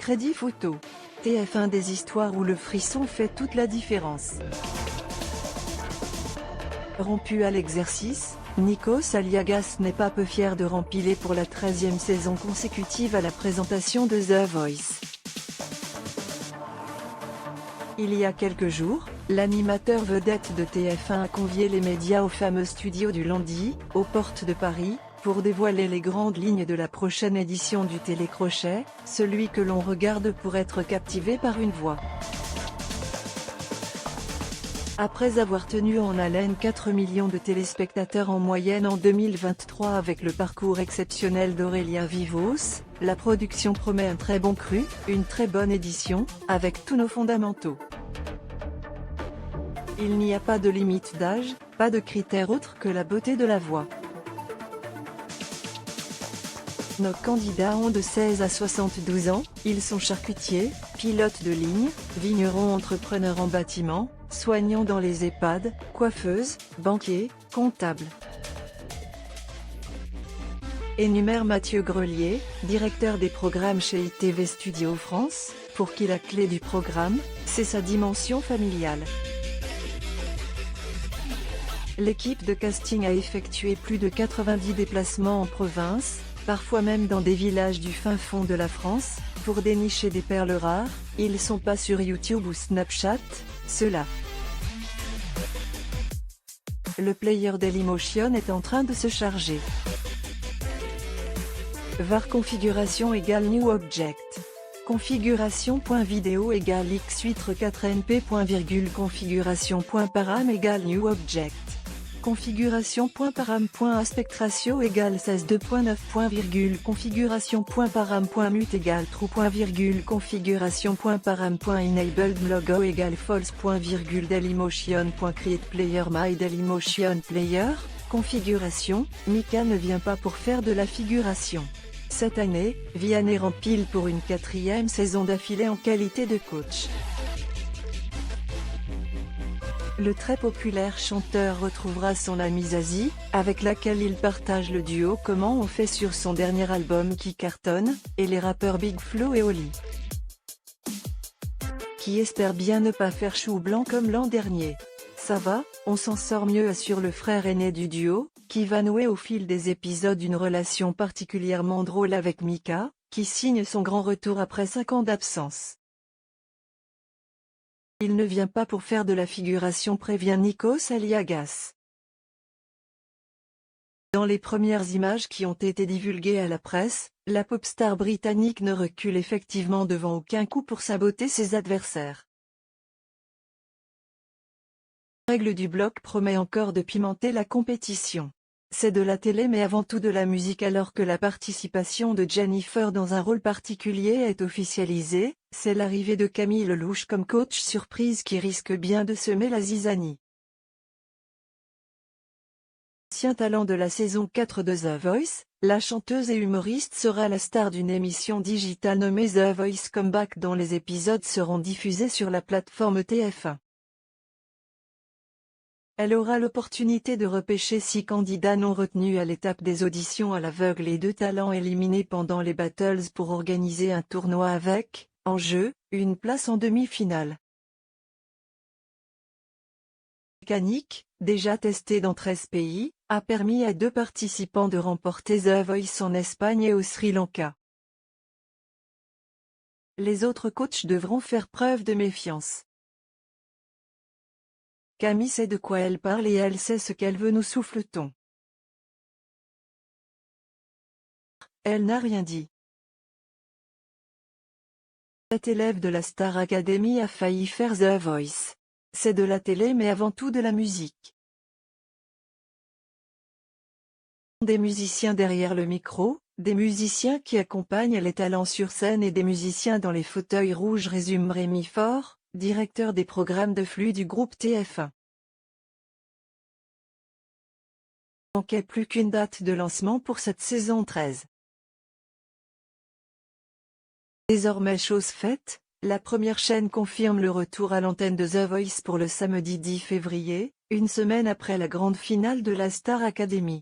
Crédit photo. TF1, des histoires où le frisson fait toute la différence. Rompu à l'exercice, Nikos Aliagas n'est pas peu fier de rempiler pour la 13e saison consécutive à la présentation de The Voice. Il y a quelques jours, l'animateur vedette de TF1 a convié les médias au fameux studio du Lundi, aux portes de Paris, pour dévoiler les grandes lignes de la prochaine édition du télécrochet, celui que l'on regarde pour être captivé par une voix. Après avoir tenu en haleine 4 millions de téléspectateurs en moyenne en 2023 avec le parcours exceptionnel d'Aurélien Vivos, la production promet un très bon cru, une très bonne édition, avec tous nos fondamentaux. Il n'y a pas de limite d'âge, pas de critère autre que la beauté de la voix. Nos candidats ont de 16 à 72 ans, ils sont charcutiers, pilotes de ligne, vignerons, entrepreneurs en bâtiment, soignants dans les EHPAD, coiffeuses, banquiers, comptables. Énumère Mathieu Grelier, directeur des programmes chez ITV Studio France, pour qui la clé du programme, c'est sa dimension familiale. L'équipe de casting a effectué plus de 90 déplacements en province, parfois même dans des villages du fin fond de la France, pour dénicher des perles rares. Ils sont pas sur YouTube ou Snapchat, ceux-là. Le player Dailymotion est en train de se charger. var configuration égale new object. Configuration.video égale x8-4np. Configuration.param égale new object. Configuration.param.aspect-ratio égale 16:2.9. Configuration.param.mute égale true. Configuration.param.enabled logo égale false. Dailymotion.create player my Dailymotion player. Configuration, Mika ne vient pas pour faire de la figuration. Cette année, Vianney rempile pour une 4e saison d'affilée en qualité de coach. Le très populaire chanteur retrouvera son amie Zazie, avec laquelle il partage le duo Comment on fait sur son dernier album qui cartonne, et les rappeurs Big Flo et Oli, qui espèrent bien ne pas faire chou blanc comme l'an dernier. Ça va, on s'en sort mieux, assure le frère aîné du duo, qui va nouer au fil des épisodes une relation particulièrement drôle avec Mika, qui signe son grand retour après 5 ans d'absence. Il ne vient pas pour faire de la figuration, prévient Nikos Aliagas. Dans les premières images qui ont été divulguées à la presse, la pop-star britannique ne recule effectivement devant aucun coup pour saboter ses adversaires. La règle du bloc promet encore de pimenter la compétition. C'est de la télé mais avant tout de la musique, alors que la participation de Jennifer dans un rôle particulier est officialisée, c'est l'arrivée de Camille Lelouch comme coach surprise qui risque bien de semer la zizanie. Ancien talent de la saison 4 de The Voice, la chanteuse et humoriste sera la star d'une émission digitale nommée The Voice Comeback dont les épisodes seront diffusés sur la plateforme TF1. Elle aura l'opportunité de repêcher 6 candidats non retenus à l'étape des auditions à l'aveugle et 2 talents éliminés pendant les battles pour organiser un tournoi avec, en jeu, une place en demi-finale. La mécanique, déjà testée dans 13 pays, a permis à 2 participants de remporter The Voice en Espagne et au Sri Lanka. Les autres coachs devront faire preuve de méfiance. Camille sait de quoi elle parle et elle sait ce qu'elle veut, nous souffle-t-on. Elle n'a rien dit. Cet élève de la Star Academy a failli faire The Voice. C'est de la télé mais avant tout de la musique. Des musiciens derrière le micro, des musiciens qui accompagnent les talents sur scène et des musiciens dans les fauteuils rouges, résume Rémi Faure, directeur des programmes de flux du groupe TF1. Il ne manquait plus qu'une date de lancement pour cette saison 13. Désormais chose faite, la première chaîne confirme le retour à l'antenne de The Voice pour le samedi 10 février, une semaine après la grande finale de la Star Academy.